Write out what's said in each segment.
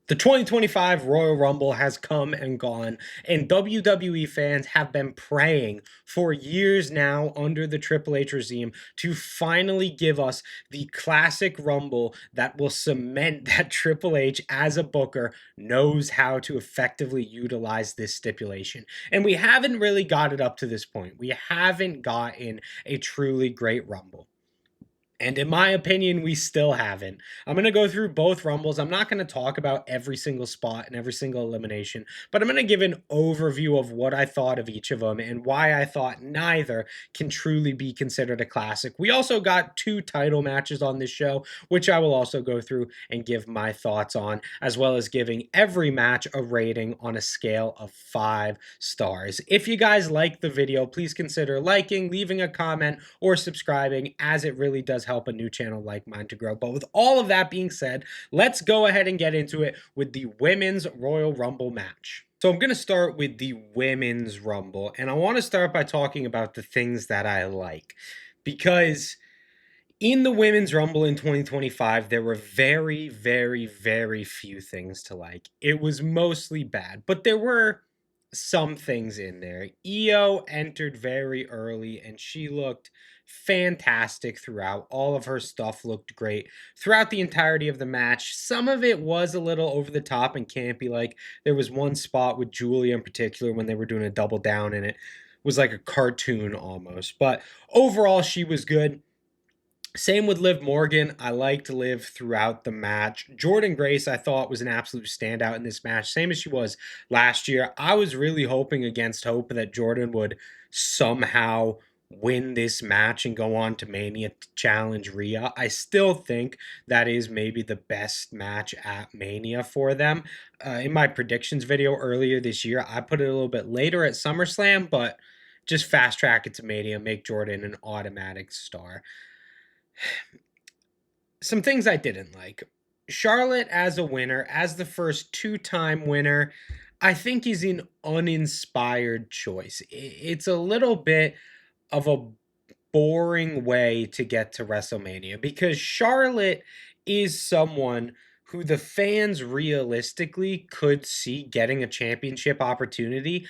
The 2025 Royal Rumble has come and gone, and WWE fans have been praying for years now under the Triple H regime to finally give us the classic Rumble that will cement that Triple H as a booker knows how to effectively utilize this stipulation. And we haven't really got it up to this point. We haven't gotten a truly great Rumble. And in my opinion, we still haven't. I'm going to go through both Rumbles. I'm not going to talk about every single spot and every single elimination, but I'm going to give an overview of what I thought of each of them and why I thought neither can truly be considered a classic. We also got two title matches on this show, which I will also go through and give my thoughts on, as well as giving every match a rating on a scale of 5 stars. If you guys like the video, please consider liking, leaving a comment, or subscribing, as it really does help a new channel like mine to grow. But with all of that being said, let's go ahead and get into it with the Women's Royal Rumble match. So I'm going to start with the Women's Rumble, and I want to start by talking about the things that I like, because in the Women's Rumble in 2025, there were very, very, very few things to like. It was mostly bad, but there were some things in there. Io entered very early, and she looked fantastic throughout. All of her stuff looked great throughout the entirety of the match. Some of it was a little over the top and campy. Like, there was one spot with Julia in particular when they were doing a double down, and it was like a cartoon almost. But overall, she was good. Same with Liv Morgan. I liked Liv throughout the match. Jordynne Grace, I thought, was an absolute standout in this match, same as she was last year. I was really hoping against hope that Jordynne would somehow win this match and go on to Mania to challenge Rhea. I still think that is maybe the best match at Mania for them. In my predictions video earlier this year, I put it a little bit later at SummerSlam, but just fast track it to Mania, make Jordynne an automatic star. Some things I didn't like. Charlotte as a winner, as the first two-time winner, I think is an uninspired choice. It's a little bit of a boring way to get to WrestleMania, because Charlotte is someone who the fans realistically could see getting a championship opportunity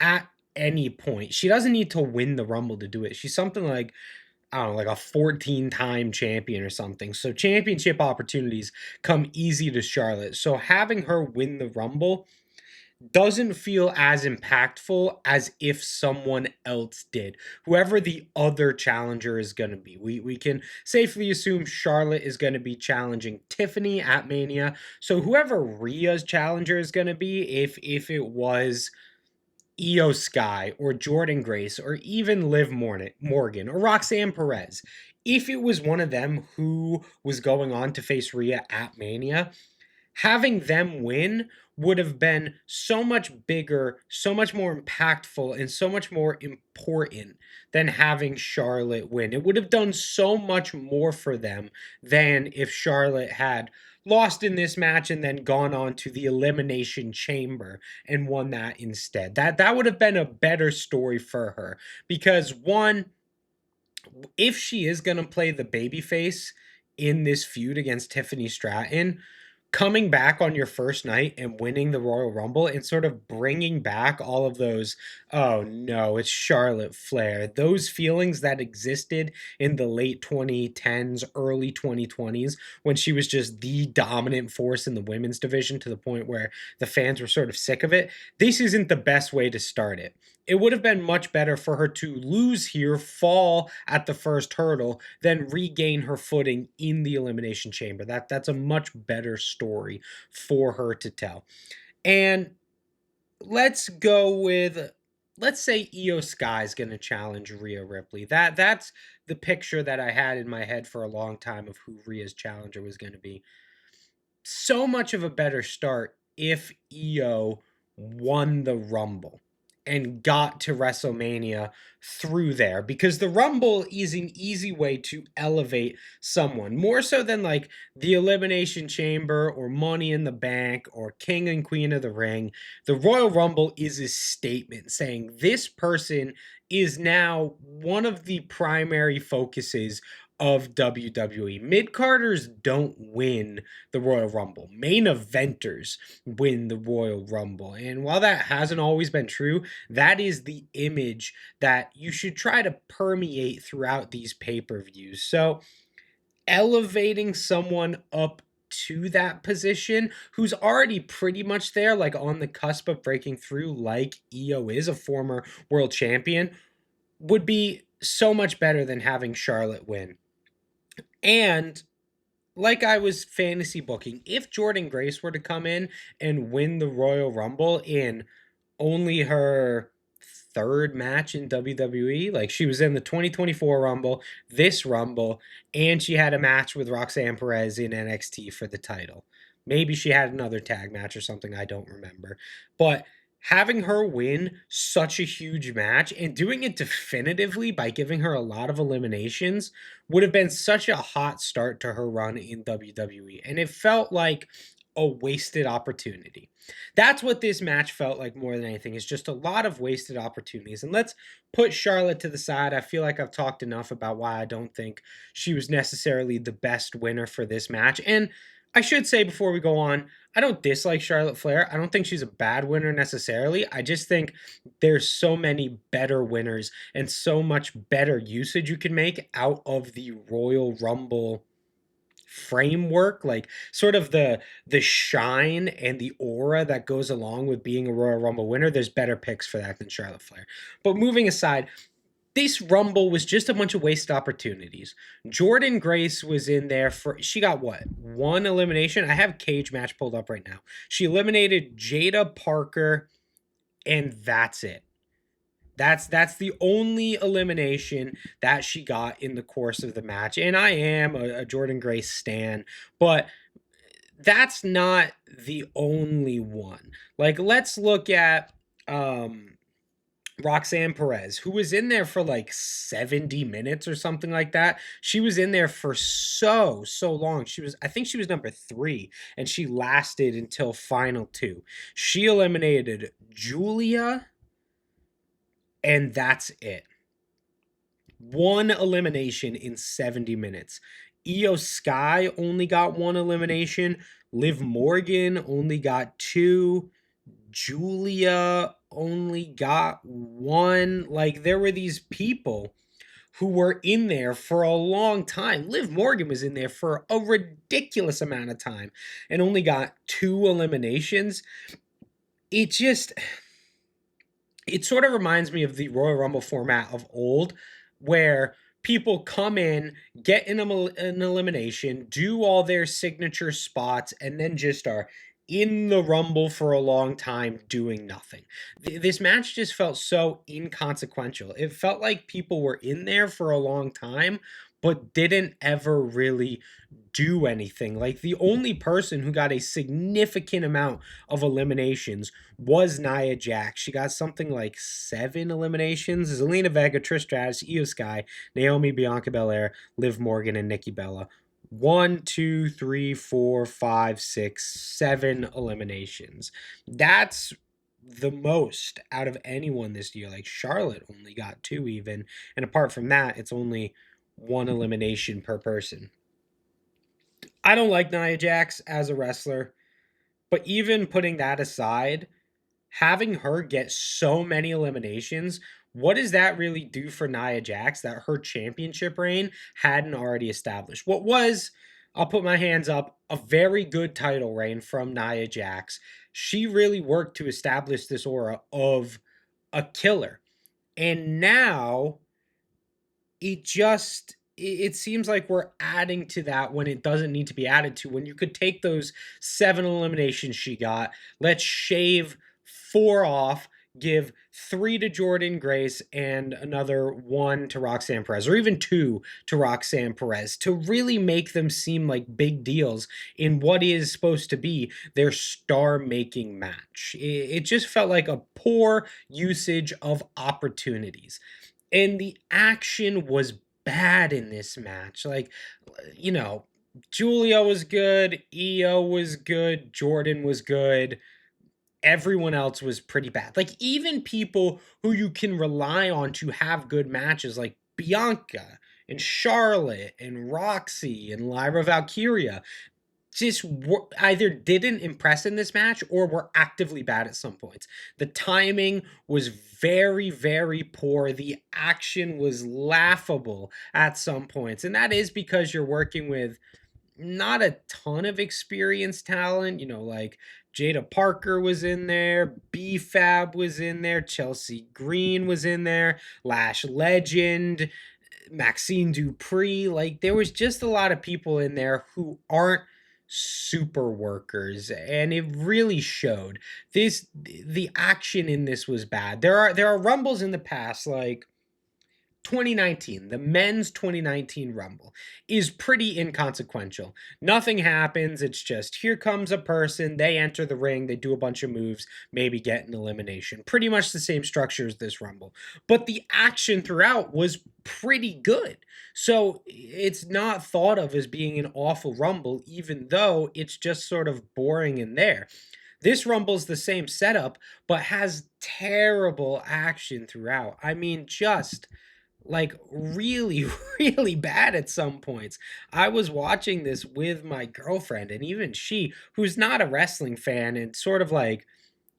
at any point. She doesn't need to win the Rumble to do it. She's something like, I don't know, like a 14-time champion or something. So championship opportunities come easy to Charlotte. So having her win the Rumble doesn't feel as impactful as if someone else did, whoever the other challenger is going to be. We can safely assume Charlotte is going to be challenging Tiffany at Mania. So whoever Rhea's challenger is going to be, if it was Io Sky or Jordynne Grace or even Liv Morgan or Roxanne Perez, if it was one of them who was going on to face Rhea at Mania, having them win would have been so much bigger, so much more impactful, and so much more important than having Charlotte win. It would have done so much more for them than if Charlotte had lost in this match and then gone on to the Elimination Chamber and won that instead. That would have been a better story for her, because one, if she is going to play the babyface in this feud against Tiffany Stratton, coming back on your first night and winning the Royal Rumble and sort of bringing back all of those, oh no, it's Charlotte Flair, those feelings that existed in the late 2010s, early 2020s, when she was just the dominant force in the women's division to the point where the fans were sort of sick of it. This isn't the best way to start it. It would have been much better for her to lose here, fall at the first hurdle, then regain her footing in the Elimination Chamber. That's a much better story for her to tell. And let's go with, let's say Io Sky is going to challenge Rhea Ripley. That's the picture that I had in my head for a long time of who Rhea's challenger was going to be. So much of a better start if Io won the Rumble and got to WrestleMania through there, because the Rumble is an easy way to elevate someone, more so than like the Elimination Chamber or Money in the Bank or King and Queen of the Ring. The Royal Rumble is a statement saying this person is now one of the primary focuses of WWE. Mid-carders don't win the Royal Rumble. Main eventers win the Royal Rumble. And while that hasn't always been true, that is the image that you should try to permeate throughout these pay-per-views. So elevating someone up to that position who's already pretty much there, like on the cusp of breaking through, like Io is, a former world champion, would be so much better than having Charlotte win. And like I was fantasy booking, if Jordan Grace were to come in and win the Royal Rumble in only her third match in WWE. Like, she was in the 2024 Rumble, this Rumble, and she had a match with Roxanne Perez in NXT for the title. Maybe she had another tag match or something, I don't remember. But having her win such a huge match and doing it definitively by giving her a lot of eliminations would have been such a hot start to her run in WWE. And it felt like a wasted opportunity. That's what this match felt like more than anything, is just a lot of wasted opportunities. And let's put Charlotte to the side. I feel like I've talked enough about why I don't think she was necessarily the best winner for this match. And I should say before we go on, I don't dislike Charlotte Flair. I don't think she's a bad winner necessarily. I just think there's so many better winners and so much better usage you can make out of the Royal Rumble framework, like sort of the shine and the aura that goes along with being a Royal Rumble winner. There's better picks for that than Charlotte Flair. But moving aside, this Rumble was just a bunch of wasted opportunities. Jordan Grace was in there for, she got what? One elimination? I have Cage Match pulled up right now. She eliminated Jada Parker, and that's it. That's the only elimination that she got in the course of the match. And I am a Jordan Grace stan, but that's not the only one. Like, let's look at Roxanne Perez, who was in there for like 70 minutes or something like that. She was in there for so long. I think she was number 3, and she lasted until final 2. She eliminated Julia, and that's it. One elimination in 70 minutes. Io Sky only got one elimination. Liv Morgan only got 2. Julia only got 1. Like, there were these people who were in there for a long time. Liv Morgan was in there for a ridiculous amount of time and only got 2 eliminations. It sort of reminds me of the Royal Rumble format of old, where people come in, get an elimination, do all their signature spots, and then just are in the Rumble for a long time doing nothing. This match just felt so inconsequential. It felt like people were in there for a long time, but didn't ever really do anything. Like, the only person who got a significant amount of eliminations was Nia Jax. She got something like 7 eliminations. Zelina Vega, Trish Stratus, Io Sky, Naomi, Bianca Belair, Liv Morgan, and Nikki Bella. 1, 2, 3, 4, 5, 6, 7 eliminations. That's the most out of anyone this year. Like, Charlotte only got 2 even. And apart from that, it's only 1 elimination per person. I don't like Nia Jax as a wrestler, but even putting that aside, having her get so many eliminations, what does that really do for Nia Jax that her championship reign hadn't already established? What was, I'll put my hands up, a very good title reign from Nia Jax. She really worked to establish this aura of a killer. And now it seems like we're adding to that when it doesn't need to be added to. When you could take those 7 eliminations she got, let's shave 4 off, give 3 to Jordan Grace and another 1 to Roxanne Perez, or even 2 to Roxanne Perez, to really make them seem like big deals in what is supposed to be their star-making match. It just felt like a poor usage of opportunities. And the action was bad in this match. Like, Julia was good, Io was good, Jordan was good. Everyone else was pretty bad. Like, even people who you can rely on to have good matches, like Bianca and Charlotte and Roxy and Lyra Valkyria just either didn't impress in this match or were actively bad at some points. The timing was very, very poor. The action was laughable at some points. And that is because you're working with not a ton of experienced talent, like Jada Parker was in there, B-Fab was in there, Chelsea Green was in there, Lash Legend, Maxine Dupree. Like there was just a lot of people in there who aren't super workers, and it really showed. The action in this was bad. There are rumbles in the past, like 2019, the men's 2019 Rumble is pretty inconsequential. Nothing happens. It's just here comes a person, they enter the ring, they do a bunch of moves, maybe get an elimination. Pretty much the same structure as this Rumble. But the action throughout was pretty good. So it's not thought of as being an awful Rumble, even though it's just sort of boring in there. This Rumble's the same setup, but has terrible action throughout. I mean, just like really really bad at some points. I was watching this with my girlfriend, and even she, who's not a wrestling fan and sort of like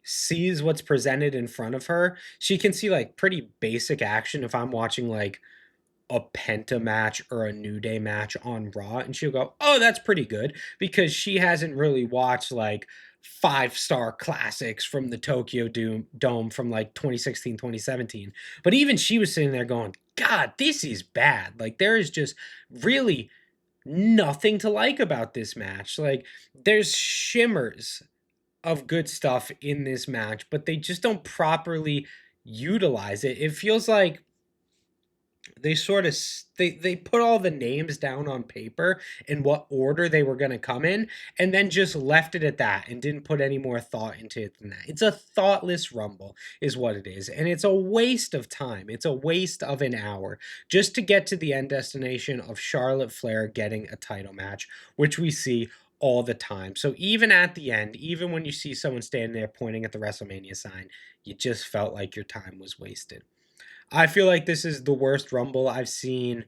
sees what's presented in front of her, she can see like pretty basic action if I'm watching like a Penta match or a New Day match on Raw, and she'll go, "Oh, that's pretty good," because she hasn't really watched like five-star classics from the Tokyo Dome from like 2016, 2017. But even she was sitting there going, "God, this is bad." Like there is just really nothing to like about this match. Like there's shimmers of good stuff in this match, but they just don't properly utilize it. It feels like they sort of they put all the names down on paper in what order they were going to come in, and then just left it at that and didn't put any more thought into it than that. It's a thoughtless Rumble is what it is, and it's a waste of time. It's a waste of an hour just to get to the end destination of Charlotte Flair getting a title match, which we see all the time. So even at the end, even when you see someone standing there pointing at the WrestleMania sign, you just felt like your time was wasted. I feel like this is the worst Rumble I've seen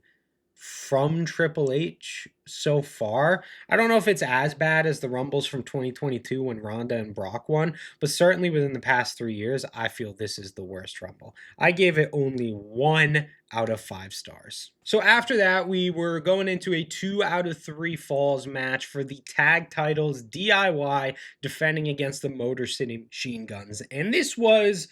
from Triple H so far. I don't know if it's as bad as the Rumbles from 2022 when Ronda and Brock won, but certainly within the past 3 years, I feel this is the worst Rumble. I gave it only 1 out of 5 stars. So after that, we were going into a 2 out of 3 falls match for the tag titles, DIY defending against the Motor City Machine Guns. And this was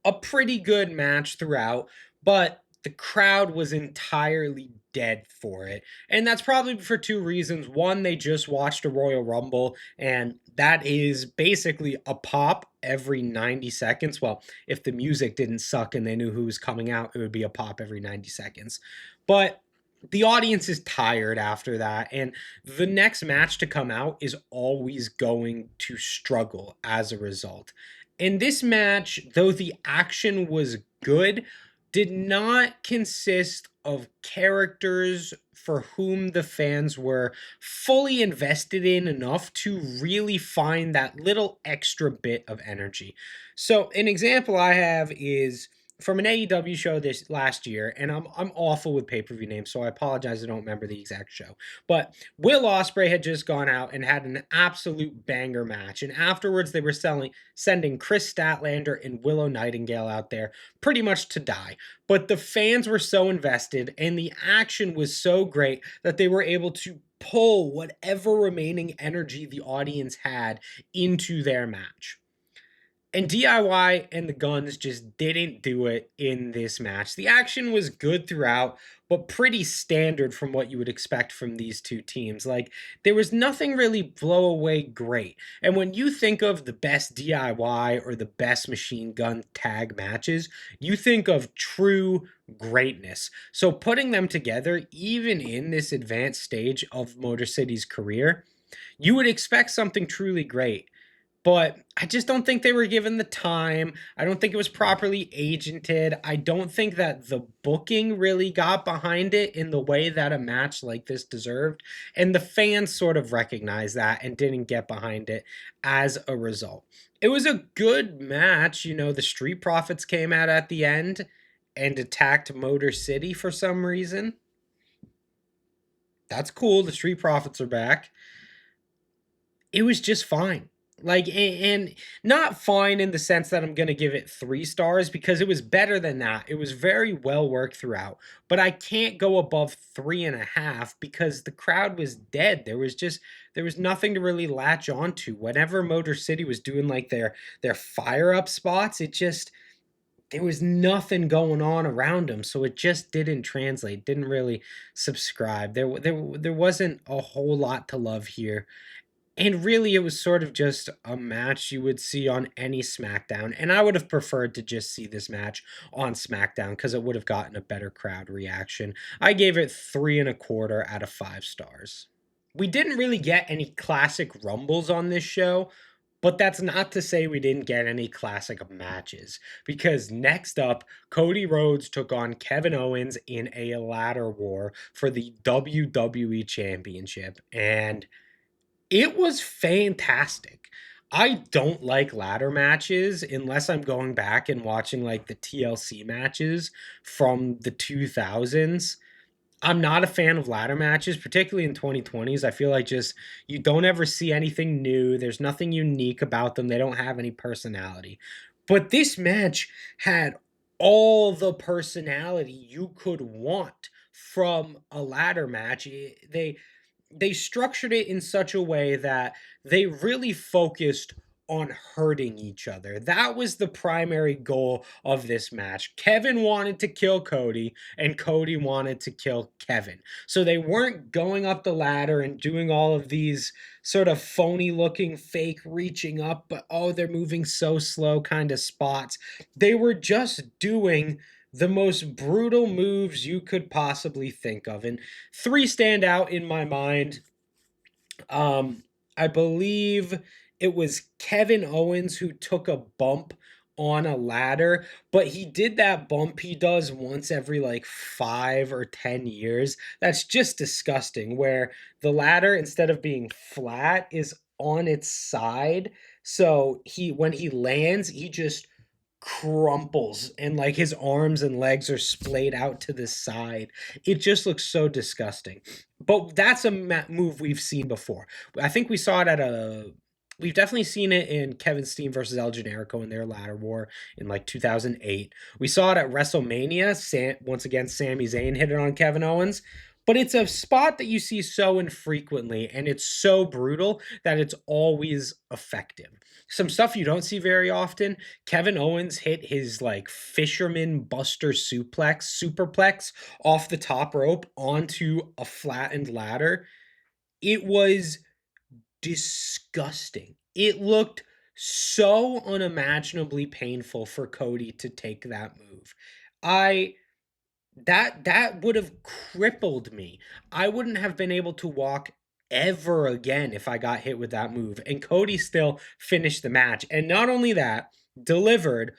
a pretty good match throughout, but the crowd was entirely dead for it. And that's probably for two reasons. One, they just watched a Royal Rumble, and that is basically a pop every 90 seconds. Well, if the music didn't suck and they knew who was coming out, it would be a pop every 90 seconds. But the audience is tired after that, and the next match to come out is always going to struggle as a result. In this match, though the action was good, did not consist of characters for whom the fans were fully invested in enough to really find that little extra bit of energy. So, an example I have is from an AEW show this last year, and I'm awful with pay-per-view names, so I apologize I don't remember the exact show. But Will Ospreay had just gone out and had an absolute banger match, and afterwards they were sending Chris Statlander and Willow Nightingale out there pretty much to die. But the fans were so invested and the action was so great that they were able to pull whatever remaining energy the audience had into their match. And DIY and the Guns just didn't do it in this match. The action was good throughout, but pretty standard from what you would expect from these two teams. Like, there was nothing really blow away great. And when you think of the best DIY or the best machine gun tag matches, you think of true greatness. So putting them together, even in this advanced stage of Motor City's career, you would expect something truly great. But I just don't think they were given the time. I don't think it was properly agented. I don't think that the booking really got behind it in the way that a match like this deserved. And the fans sort of recognized that and didn't get behind it as a result. It was a good match. The Street Profits came out at the end and attacked Motor City for some reason. That's cool. The Street Profits are back. It was just fine. Like, and not fine in the sense that I'm gonna give it 3 stars because it was better than that. It was very well worked throughout, but I can't go above 3.5 because the crowd was dead. There was nothing to really latch onto. Whenever Motor City was doing, like, their fire up spots, it just there was nothing going on around them, so it just didn't translate, didn't really subscribe. There wasn't a whole lot to love here. And really, it was sort of just a match you would see on any SmackDown, and I would have preferred to just see this match on SmackDown because it would have gotten a better crowd reaction. I gave it 3.25 out of 5 stars. We didn't really get any classic rumbles on this show, but that's not to say we didn't get any classic matches. Because next up, Cody Rhodes took on Kevin Owens in a ladder war for the WWE Championship, and it was fantastic. I don't like ladder matches unless I'm going back and watching like the TLC matches from the 2000s. I'm not a fan of ladder matches, particularly in 2020s. I feel like just you don't ever see anything new. There's nothing unique about them. They don't have any personality. But this match had all the personality you could want from a ladder match. They structured it in such a way that they really focused on hurting each other. That was the primary goal of this match. Kevin wanted to kill Cody, and Cody wanted to kill Kevin. So they weren't going up the ladder and doing all of these sort of phony looking fake reaching up, but oh, they're moving so slow kind of spots. They were just doing the most brutal moves you could possibly think of. And three stand out in my mind. um, I believe it was Kevin Owens who took a bump on a ladder, but he did that bump he does once every like 5 or 10 years. That's just disgusting. Where the ladder, instead of being flat, is on its side. So when he lands, he just crumples and like his arms and legs are splayed out to the side. It just looks so disgusting. But that's a move we've seen before. I think we saw it at a. We've definitely seen it in Kevin Steen versus El Generico in their ladder war in like 2008. We saw it at WrestleMania. Once again, Sami Zayn hit it on Kevin Owens. But it's a spot that you see so infrequently, and it's so brutal that it's always effective. Some stuff you don't see very often. Kevin Owens hit his like fisherman buster superplex off the top rope onto a flattened ladder. It was disgusting. It looked so unimaginably painful for Cody to take that move. I that would have crippled me. I wouldn't have been able to walk ever again if I got hit with that move. And Cody still finished the match. And not only that, delivered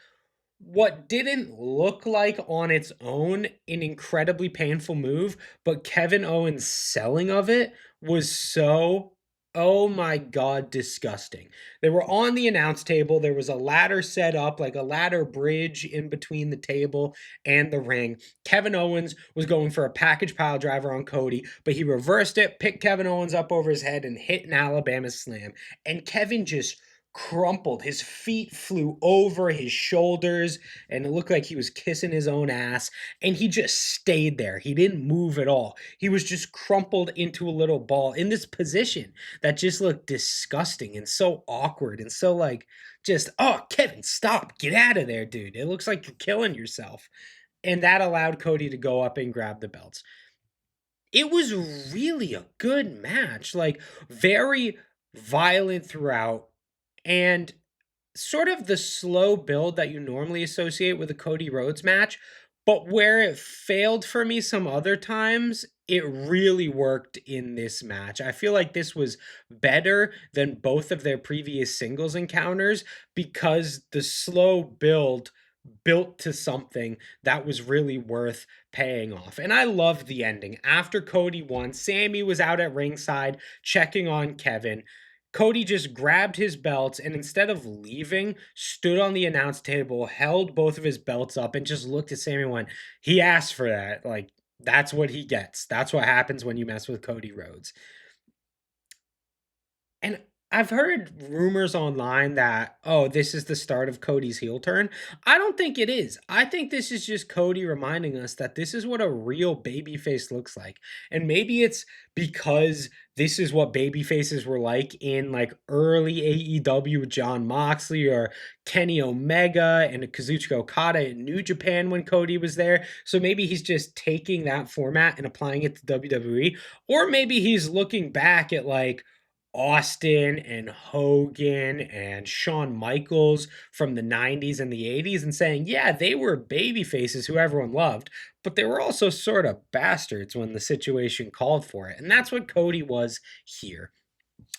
what didn't look like on its own an incredibly painful move, but Kevin Owens' selling of it was so, oh my God, disgusting. They were on the announce table. There was a ladder set up, like a ladder bridge in between the table and the ring. Kevin Owens was going for a package pile driver on Cody, but he reversed it, picked Kevin Owens up over his head, and hit an Alabama slam. And Kevin just crumpled. His feet flew over his shoulders, and it looked like he was kissing his own ass. And he just stayed there. He didn't move at all. He was just crumpled into a little ball in this position that just looked disgusting and so awkward and so like just, oh, Kevin, stop. Get out of there, dude. It looks like you're killing yourself. And that allowed Cody to go up and grab the belts. It was really a good match, like very violent throughout, and sort of the slow build that you normally associate with a Cody Rhodes match, but where it failed for me some other times, it really worked in this match. I feel like this was better than both of their previous singles encounters because the slow build built to something that was really worth paying off. And I loved the ending. After Cody won, Sammy was out at ringside checking on Kevin. Cody just grabbed his belts and instead of leaving, stood on the announce table, held both of his belts up, and just looked at Sammy and went, he asked for that. Like, That's what he gets. That's what happens when you mess with Cody Rhodes. And I've heard rumors online that, oh, this is the start of Cody's heel turn. I don't think it is. I think this is just Cody reminding us that this is what a real babyface looks like. And maybe it's because this is what babyfaces were like in like early AEW with John Moxley or Kenny Omega and Kazuchika Okada in New Japan when Cody was there. So maybe he's just taking that format and applying it to WWE. Or maybe he's looking back at like, Austin and Hogan and Shawn Michaels from the 90s and the 80s and saying, yeah, they were baby faces who everyone loved, but they were also sort of bastards when the situation called for it. And that's what Cody was here.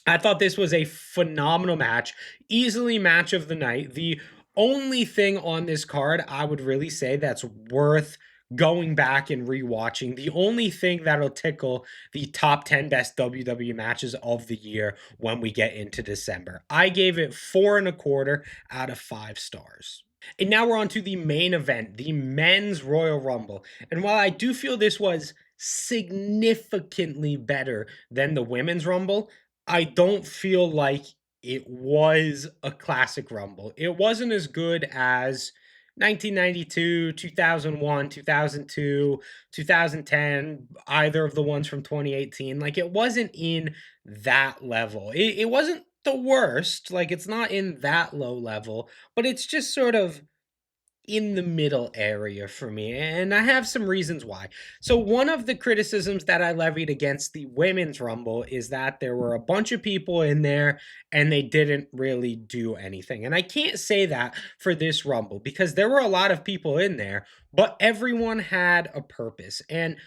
I thought this was a phenomenal match, easily match of the night. The only thing on this card I would really say that's worth going back and rewatching, the only thing that'll tickle the top 10 best WWE matches of the year when we get into December. I gave it 4.25 out of 5 stars. And now we're on to the main event, the men's Royal Rumble. And while I do feel this was significantly better than the women's Rumble, I don't feel like it was a classic Rumble. It wasn't as good as 1992, 2001, 2002, 2010, either of the ones from 2018. Like, it wasn't in that level. It wasn't the worst. Like, it's not in that low level, but it's just sort of in the middle area for me, and I have some reasons why. So, one of the criticisms that I levied against the women's Rumble is that there were a bunch of people in there and they didn't really do anything. And I can't say that for this Rumble because there were a lot of people in there, but everyone had a purpose. And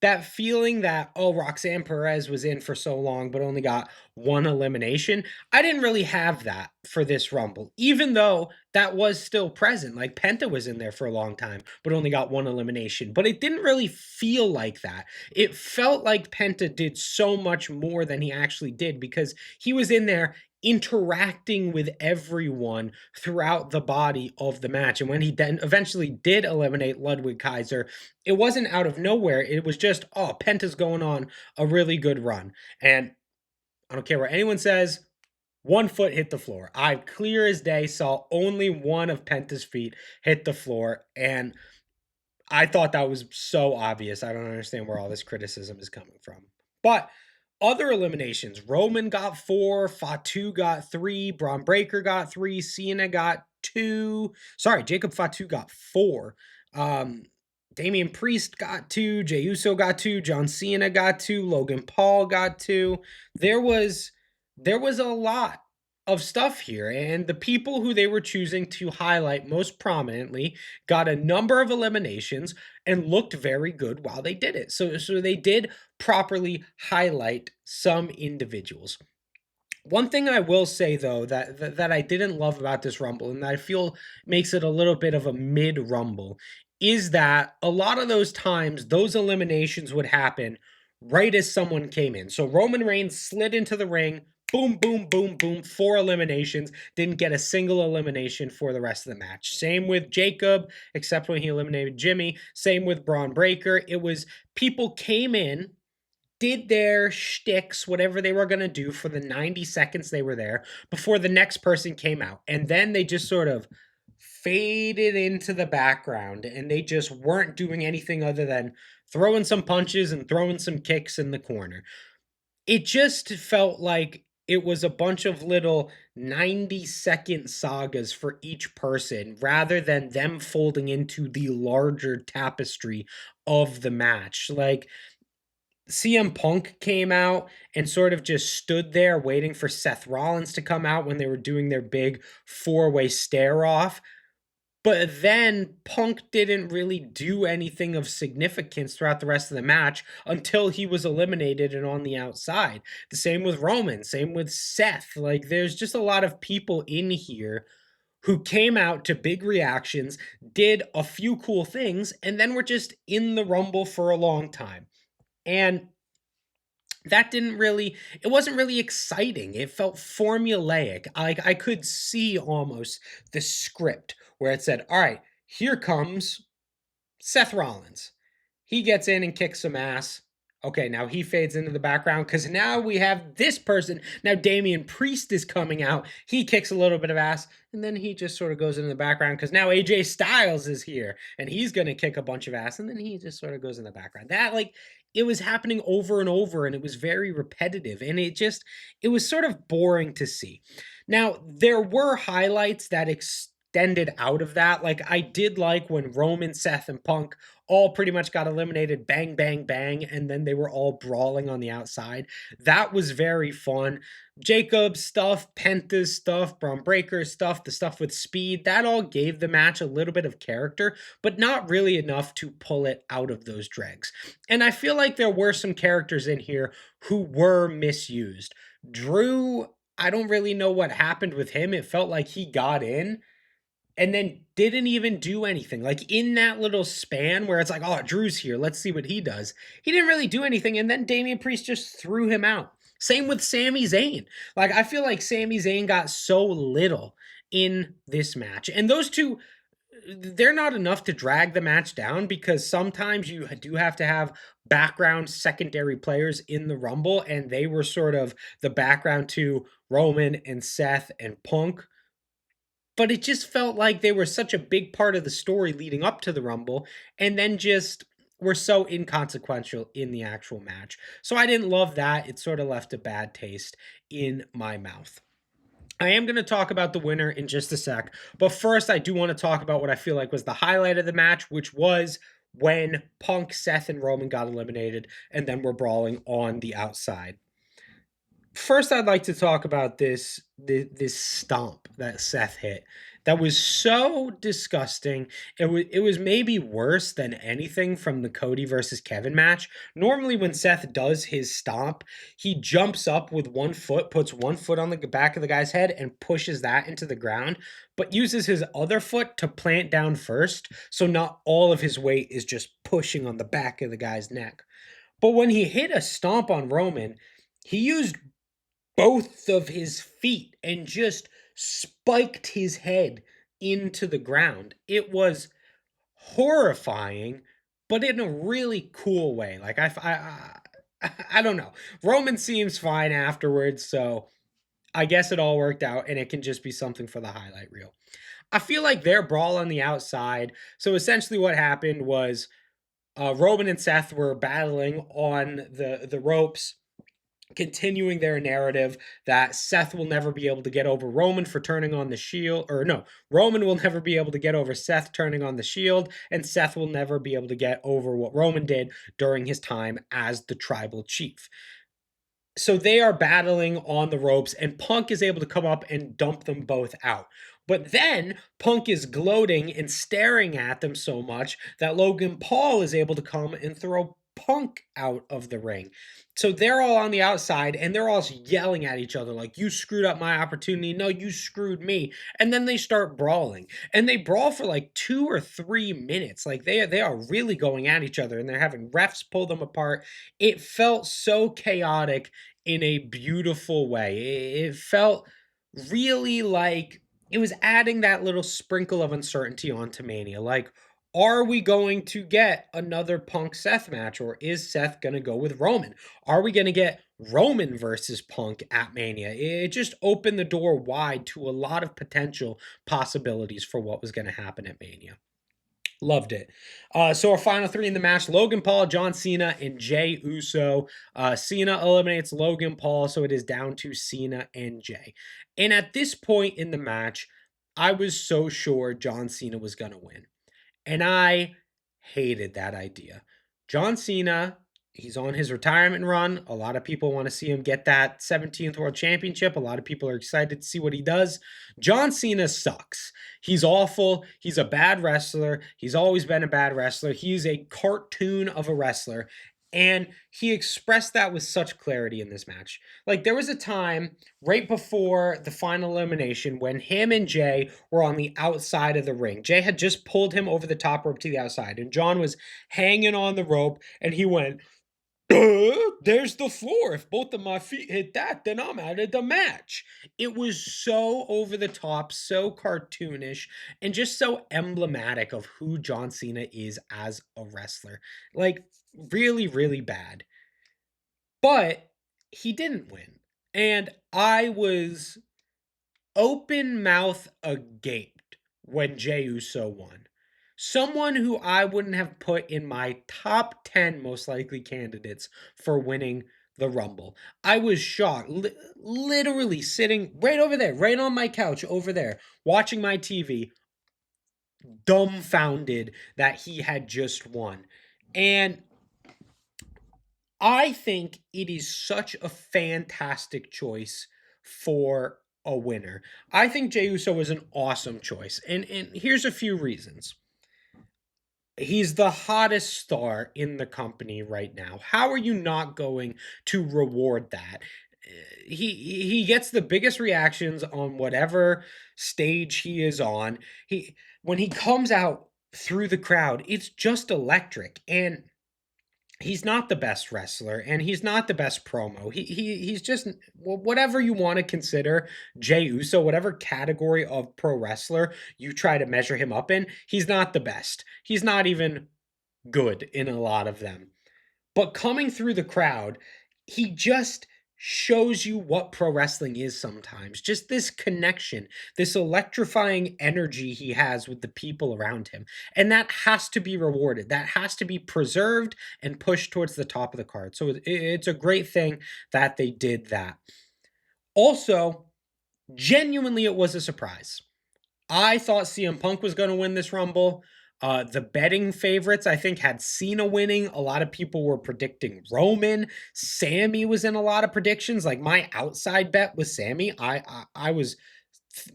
that feeling that, oh, Roxanne Perez was in for so long but only got one elimination, I didn't really have that for this Rumble, even though that was still present. Like, Penta was in there for a long time but only got one elimination, but it didn't really feel like that. It felt like Penta did so much more than he actually did because he was in there interacting with everyone throughout the body of the match. And when he then eventually did eliminate Ludwig Kaiser, it wasn't out of nowhere. It was just, oh, Penta's going on a really good run. And I don't care what anyone says, one foot hit the floor. I, clear as day, saw only one of Penta's feet hit the floor. And I thought that was so obvious. I don't understand where all this criticism is coming from. But other eliminations, Roman got 4, Fatu got 3, Braun Breaker got 3, Cena got 2. Sorry, Jacob Fatu got 4. Damian Priest got 2, Jey Uso got 2, John Cena got 2, Logan Paul got 2. There was a lot of stuff here, and the people who they were choosing to highlight most prominently got a number of eliminations and looked very good while they did it. So they did properly highlight some individuals. One thing I will say though that I didn't love about this Rumble and that I feel makes it a little bit of a mid Rumble is that a lot of those times those eliminations would happen right as someone came in. So Roman Reigns slid into the ring, boom, boom, boom, boom, 4 eliminations, didn't get a single elimination for the rest of the match. Same with Jacob, except when he eliminated Jimmy. Same with Braun Breaker. It was people came in, did their shticks, whatever they were going to do for the 90 seconds they were there before the next person came out. And then they just sort of faded into the background and they just weren't doing anything other than throwing some punches and throwing some kicks in the corner. It just felt like it was a bunch of little 90-second sagas for each person rather than them folding into the larger tapestry of the match. Like, CM Punk came out and sort of just stood there waiting for Seth Rollins to come out when they were doing their big 4-way stare off. But then Punk didn't really do anything of significance throughout the rest of the match until he was eliminated and on the outside. The same with Roman, same with Seth. Like, there's just a lot of people in here who came out to big reactions, did a few cool things, and then were just in the Rumble for a long time. And that didn't really, it wasn't really exciting. It felt formulaic. I could see almost the script where it said, all right, here comes Seth Rollins. He gets in and kicks some ass. Okay, now he fades into the background because now we have this person. Now Damian Priest is coming out. He kicks a little bit of ass, and then he just sort of goes into the background because now AJ Styles is here and he's going to kick a bunch of ass, and then he just sort of goes in the background. That, like, it was happening over and over, and it was very repetitive, and it was sort of boring to see. Now, there were highlights that extended out of that. Like, I did like when Roman, Seth, and Punk all pretty much got eliminated bang, bang, bang, and then they were all brawling on the outside. That was very fun. Jacob's stuff, Penta's stuff, Braun Breaker's stuff, the stuff with speed, that all gave the match a little bit of character, but not really enough to pull it out of those dregs. And I feel like there were some characters in here who were misused. Drew, I don't really know what happened with him. It felt like he got in and then didn't even do anything. Like, in that little span where it's like, oh, Drew's here, let's see what he does. He didn't really do anything, and then Damian Priest just threw him out. Same with Sami Zayn. Like, I feel like Sami Zayn got so little in this match. And those two, they're not enough to drag the match down because sometimes you do have to have background secondary players in the Rumble, and they were sort of the background to Roman and Seth and Punk, but it just felt like they were such a big part of the story leading up to the Rumble, and then just were so inconsequential in the actual match. So I didn't love that. It sort of left a bad taste in my mouth. I am going to talk about the winner in just a sec, but first I do want to talk about what I feel like was the highlight of the match, which was when Punk, Seth, and Roman got eliminated and then were brawling on the outside. First, I'd like to talk about this stomp that Seth hit. That was so disgusting. It was maybe worse than anything from the Cody versus Kevin match. Normally, when Seth does his stomp, he jumps up with one foot, puts one foot on the back of the guy's head, and pushes that into the ground, but uses his other foot to plant down first, so not all of his weight is just pushing on the back of the guy's neck. But when he hit a stomp on Roman, he used both of his feet and just spiked his head into the ground. It was horrifying, but in a really cool way. Like, I don't know. Roman seems fine afterwards, so I guess it all worked out, and it can just be something for the highlight reel. I feel like their brawl on the outside. So essentially, what happened was Roman and Seth were battling on the ropes, continuing their narrative that Seth will never be able to get over Roman for turning on the Shield, or no, Roman will never be able to get over Seth turning on the Shield, and Seth will never be able to get over what Roman did during his time as the tribal chief. So they are battling on the ropes, and Punk is able to come up and dump them both out. But then Punk is gloating and staring at them so much that Logan Paul is able to come and throw Punk out of the ring. So they're all on the outside and they're all yelling at each other like, you screwed up my opportunity. No, you screwed me. And then they start brawling. And they brawl for like 2 or 3 minutes. Like, they are really going at each other, and they're having refs pull them apart. It felt so chaotic in a beautiful way. It felt really like it was adding that little sprinkle of uncertainty onto Mania. Like, are we going to get another Punk Seth match, or is Seth going to go with Roman? Are we going to get Roman versus Punk at Mania? It just opened the door wide to a lot of potential possibilities for what was going to happen at Mania. Loved it. So our final three in the match: Logan Paul, John Cena, and Jey Uso. Cena eliminates Logan Paul, so it is down to Cena and Jey. And at this point in the match, I was so sure John Cena was going to win. And I hated that idea. John Cena, he's on his retirement run. A lot of people want to see him get that 17th World Championship. A lot of people are excited to see what he does. John Cena sucks. He's awful. He's a bad wrestler. He's always been a bad wrestler. He's a cartoon of a wrestler. And he expressed that with such clarity in this match. Like, there was a time right before the final elimination when him and Jey were on the outside of the ring. Jey had just pulled him over the top rope to the outside, and John was hanging on the rope, and he went There's the floor. If both of my feet hit that, then I'm out of the match. It was so over the top, so cartoonish, and just so emblematic of who John Cena is as a wrestler. Like, really, really bad. But he didn't win. And I was open mouth agape when Jey Uso won. Someone who I wouldn't have put in my top 10 most likely candidates for winning the Rumble. I was shocked, literally sitting right over there, right on my couch over there, watching my TV, dumbfounded that he had just won. And I think it is such a fantastic choice for a winner. I think Jey Uso is an awesome choice. And here's a few reasons. He's the hottest star in the company right now. How are you not going to reward that? He gets the biggest reactions on whatever stage he is on. He when he comes out through the crowd, it's just electric. And he's not the best wrestler and he's not the best promo. He's just whatever you want to consider Jey Uso, whatever category of pro wrestler you try to measure him up in, he's not the best. He's not even good in a lot of them. But coming through the crowd, he just shows you what pro wrestling is sometimes. Just this connection, this electrifying energy he has with the people around him. And that has to be rewarded. That has to be preserved and pushed towards the top of the card. So it's a great thing that they did that. Also, genuinely, it was a surprise. I thought CM Punk was going to win this Rumble. The betting favorites, I think, had Cena winning. A lot of people were predicting Roman. Sammy was in a lot of predictions. Like my outside bet was Sammy. I was,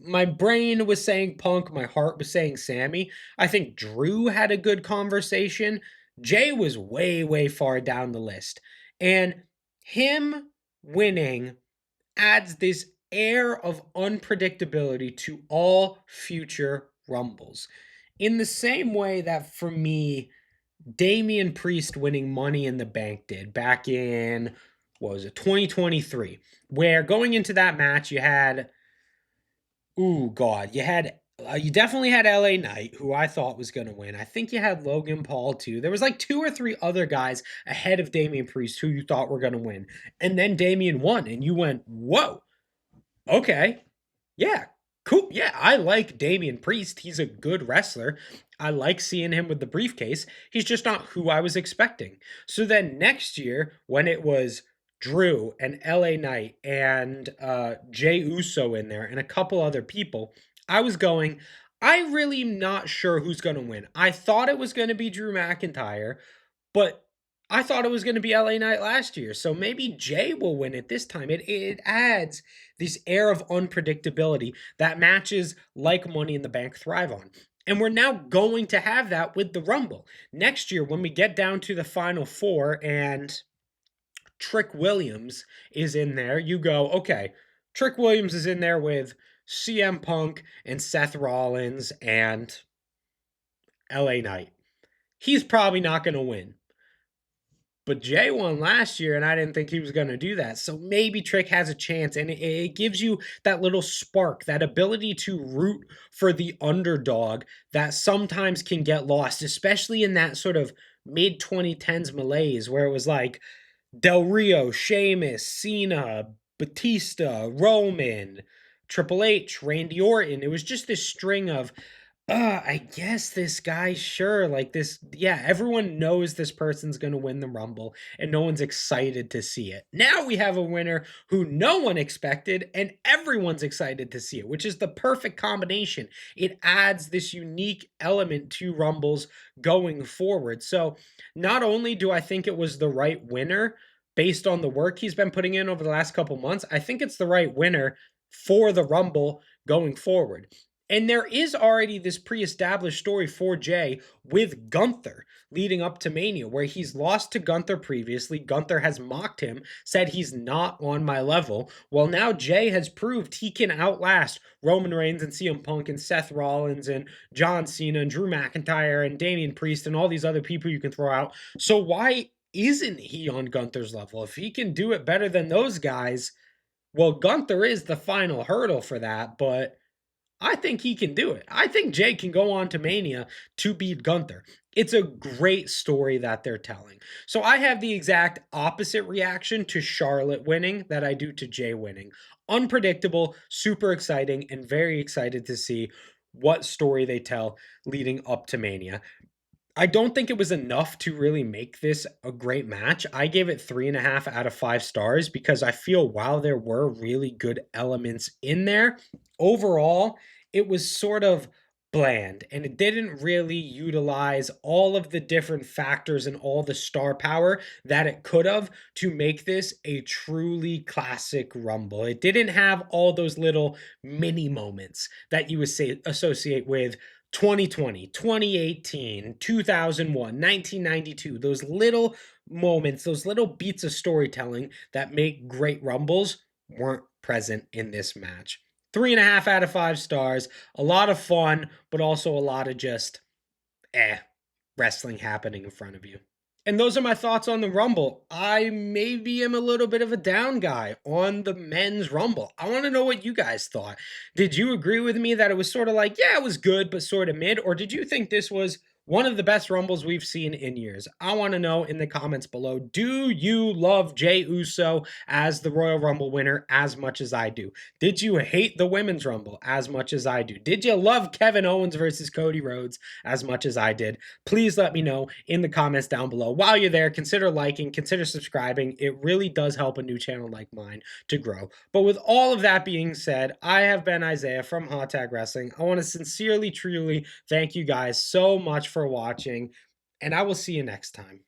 my brain was saying Punk. My heart was saying Sammy. I think Drew had a good conversation. Jay was way, way far down the list. And him winning adds this air of unpredictability to all future Rumbles. In the same way that for me, Damian Priest winning Money in the Bank did back in, what was it, 2023, where going into that match, you had, ooh, God, you definitely had LA Knight, who I thought was going to win. I think you had Logan Paul, too. There was like 2 or 3 other guys ahead of Damian Priest who you thought were going to win. And then Damian won, and you went, whoa, okay. Yeah. Cool. Yeah, I like Damian Priest. He's a good wrestler. I like seeing him with the briefcase. He's just not who I was expecting. So then next year, when it was Drew and LA Knight and Jey Uso in there and a couple other people, I was going, I really am not sure who's going to win. I thought it was going to be Drew McIntyre, but I thought it was going to be LA Knight last year. So maybe Jay will win it this time. It adds this air of unpredictability that matches like Money in the Bank thrive on. And we're now going to have that with the Rumble. Next year, when we get down to the final 4 and Trick Williams is in there, you go, okay, Trick Williams is in there with CM Punk and Seth Rollins and LA Knight. He's probably not going to win. But Jay won last year, and I didn't think he was going to do that. So maybe Trick has a chance, and it gives you that little spark, that ability to root for the underdog that sometimes can get lost, especially in that sort of mid 2010s malaise where it was like Del Rio, Sheamus, Cena, Batista, Roman, Triple H, Randy Orton. It was just this string of I guess this guy, sure, like this, yeah, everyone knows this person's going to win the Rumble, and no one's excited to see it. Now we have a winner who no one expected, and everyone's excited to see it, which is the perfect combination. It adds this unique element to Rumbles going forward. So not only do I think it was the right winner based on the work he's been putting in over the last couple months, I think it's the right winner for the Rumble going forward. And there is already this pre-established story for Jay with Gunther leading up to Mania, where he's lost to Gunther previously. Gunther has mocked him, said he's not on my level. Well, now Jay has proved he can outlast Roman Reigns and CM Punk and Seth Rollins and John Cena and Drew McIntyre and Damian Priest and all these other people you can throw out. So why isn't he on Gunther's level? If he can do it better than those guys, well, Gunther is the final hurdle for that, but I think he can do it. I think Jay can go on to Mania to beat Gunther. It's a great story that they're telling. So I have the exact opposite reaction to Charlotte winning that I do to Jay winning. Unpredictable, super exciting, and very excited to see what story they tell leading up to Mania. I don't think it was enough to really make this a great match. I gave it 3.5 out of 5 stars because I feel while there were really good elements in there, overall, it was sort of bland and it didn't really utilize all of the different factors and all the star power that it could have to make this a truly classic Rumble. It didn't have all those little mini moments that you would say associate with 2020, 2018, 2001, 1992, those little moments, those little beats of storytelling that make great Rumbles weren't present in this match. 3.5 out of 5 stars. A lot of fun, but also a lot of just wrestling happening in front of you. And those are my thoughts on the Rumble. I maybe am a little bit of a down guy on the men's Rumble. I want to know what you guys thought. Did you agree with me that it was sort of like, yeah, it was good, but sort of mid? Or did you think this was one of the best Rumbles we've seen in years? I want to know in the comments below. Do you love Jey Uso as the Royal Rumble winner as much as I do? Did you hate the Women's Rumble as much as I do? Did you love Kevin Owens versus Cody Rhodes as much as I did? Please let me know in the comments down below. While you're there, consider liking, consider subscribing. It really does help a new channel like mine to grow. But with all of that being said, I have been Isaiah from Hot Tag Wrestling. I want to sincerely, truly thank you guys so much for watching, and I will see you next time.